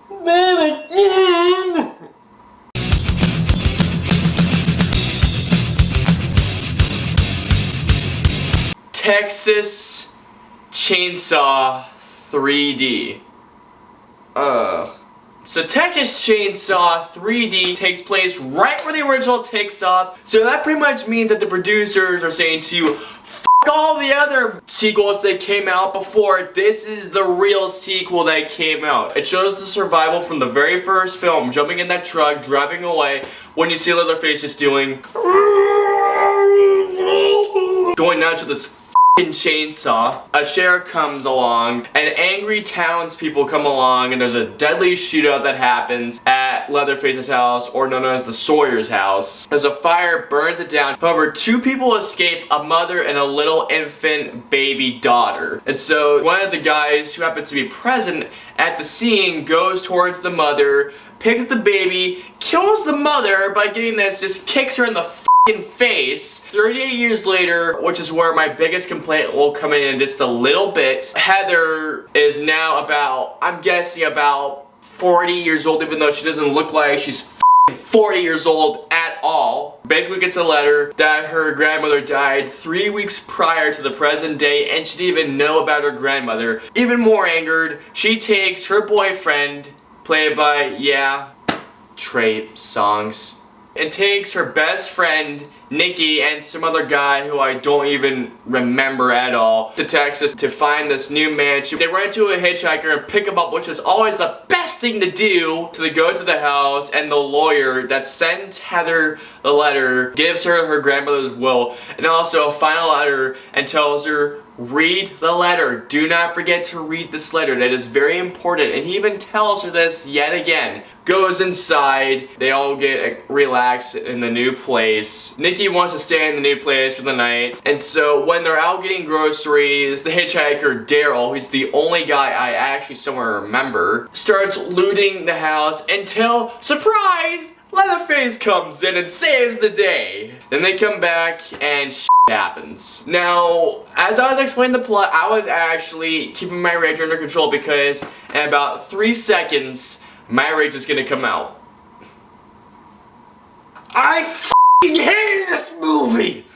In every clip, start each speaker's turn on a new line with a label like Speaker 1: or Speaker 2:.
Speaker 1: Not again! Texas Chainsaw 3D. So Texas Chainsaw 3D takes place right where the original takes off. So that pretty much means that the producers are saying to f all the other sequels that came out before. This is the real sequel that came out. It shows the survival from the very first film, jumping in that truck, driving away, when you see Leatherface just doing going down to this chainsaw. A sheriff comes along and angry townspeople come along, and there's a deadly shootout that happens at Leatherface's house, or known as the Sawyer's house. As a fire burns it down. However, two people escape, a mother and a little infant baby daughter. And so one of the guys who happens to be present at the scene goes towards the mother, picks up the baby, kills the mother by getting this, just kicks her in the face. 38 years later, which is where my biggest complaint will come in just a little bit, Heather is now about, I'm guessing about 40 years old, even though she doesn't look like she's 40 years old at all. Basically gets a letter that her grandmother died 3 weeks prior to the present day, and she didn't even know about her grandmother. Even more angered, she takes her boyfriend, played by, Trey Songz, and takes her best friend, Nikki, and some other guy who I don't even remember at all, to Texas to find this new mansion. They run into a hitchhiker and pick him up, which is always the best thing to do. So they go to the house, and the lawyer that sent Heather the letter gives her her grandmother's will, and also a final letter, and tells her, read the letter. Do not forget to read this letter. That is very important. And he even tells her this yet again. Goes inside. They all get relaxed in the new place. Nikki wants to stay in the new place for the night. And so when they're out getting groceries, the hitchhiker, Daryl, who's the only guy I actually somewhere remember, starts looting the house until, surprise, Leatherface comes in and saves the day. Then they come back and happens. Now, as I was explaining the plot, I was actually keeping my rage under control, because in about 3 seconds, my rage is gonna come out. I f***ing hate this movie!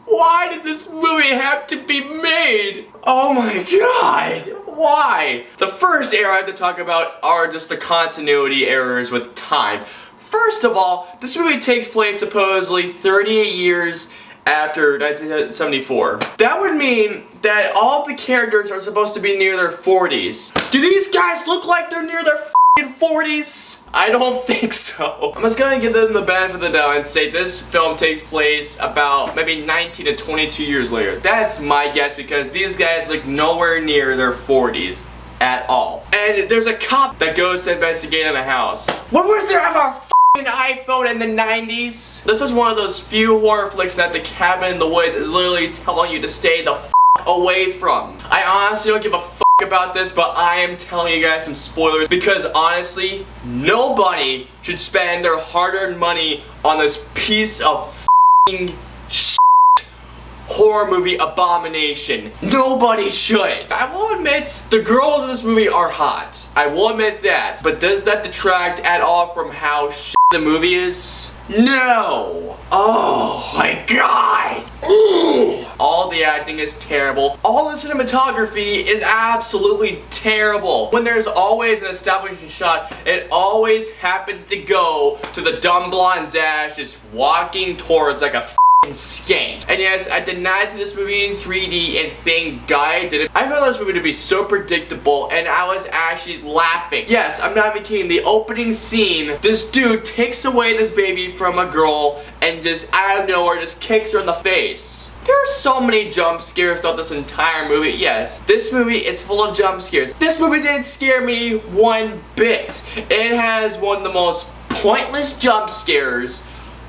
Speaker 1: Why did this movie have to be made? Oh my god! Why? The first error I have to talk about are just the continuity errors with time. First of all, this movie takes place supposedly 38 years after 1974. That would mean that all the characters are supposed to be near their 40s. Do these guys look like they're near their f***ing 40s? I don't think so. I'm just gonna give them the benefit of the doubt and say this film takes place about maybe 19 to 22 years later. That's my guess, because these guys look nowhere near their 40s at all. And there's a cop that goes to investigate in a house. When was there ever a f***ing iPhone in the 90s? This is one of those few horror flicks that the cabin in the woods is literally telling you to stay the f*** away from. I honestly don't give a f*** about this, but I am telling you guys some spoilers, because honestly, nobody should spend their hard-earned money on this piece of f***ing shit horror movie abomination. Nobody should. I will admit, the girls in this movie are hot. I will admit that. But does that detract at all from how shit the movie is? No! Oh my god! Ooh. All the acting is terrible. All the cinematography is absolutely terrible. When there's always an establishing shot, it always happens to go to the dumb blonde's ass just walking towards like a f***ing skank. And yes, I did not see this movie in 3D, and thank God I did it. I found this movie to be so predictable, and I was actually laughing. Yes, I'm not even kidding. The opening scene, this dude takes away this baby from a girl and just out of nowhere just kicks her in the face. There are so many jump scares throughout this entire movie. Yes, this movie is full of jump scares. This movie didn't scare me one bit. It has one of the most pointless jump scares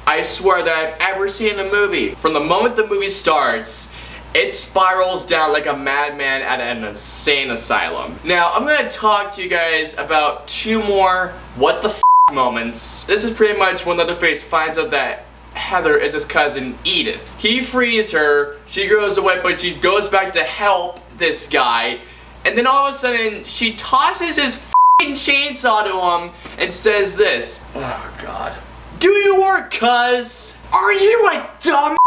Speaker 1: I swear that I've ever seen in a movie. From the moment the movie starts, it spirals down like a madman at an insane asylum. Now, I'm gonna talk to you guys about 2 more what the f*** moments. This is pretty much when Leatherface finds out that Heather is his cousin Edith. He frees her, she goes away, but she goes back to help this guy, and then all of a sudden she tosses his f***ing chainsaw to him and says this. Oh god. Do you work, cuz? Are you a dumb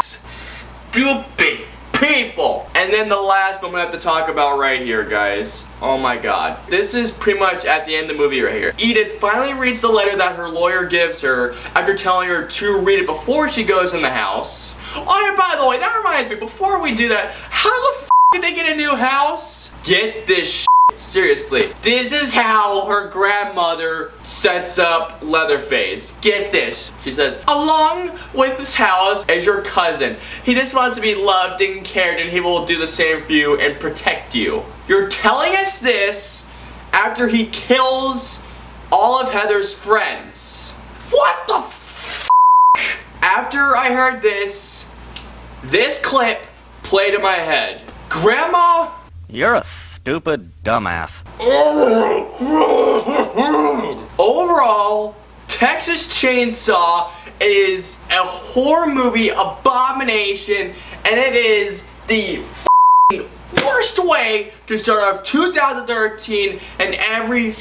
Speaker 1: stupid people? And then the last moment I have to talk about right here, guys. Oh my god. This is pretty much at the end of the movie right here. Edith finally reads the letter that her lawyer gives her after telling her to read it before she goes in the house. Oh, and by the way, that reminds me, before we do that, how the f did they get a new house? Get this shit. Seriously, this is how her grandmother sets up Leatherface. Get this. She says, along with this house is your cousin. He just wants to be loved and cared, and he will do the same for you and protect you. You're telling us this after he kills all of Heather's friends. What the f***? After I heard this clip played in my head. Grandma?
Speaker 2: You're a stupid dumbass.
Speaker 1: Overall, Texas Chainsaw is a horror movie abomination, and it is the f***ing worst way to start off 2013 in every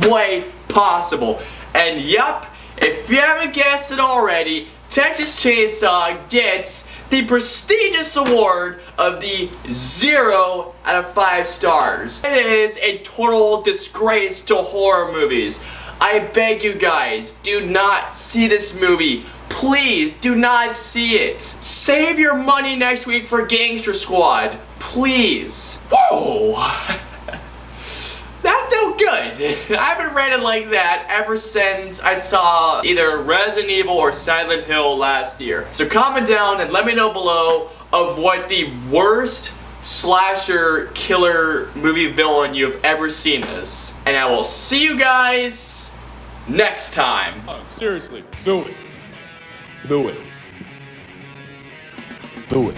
Speaker 1: way possible. And yup, if you haven't guessed it already, Texas Chainsaw gets the prestigious award of the 0 out of 5 stars. It is a total disgrace to horror movies. I beg you guys, do not see this movie. Please, do not see it. Save your money next week for Gangster Squad. Please. Whoa! That felt good. I haven't read it like that ever since I saw either Resident Evil or Silent Hill last year. So comment down and let me know below of what the worst slasher killer movie villain you've ever seen is. And I will see you guys next time.
Speaker 3: Seriously, do it. Do it. Do it.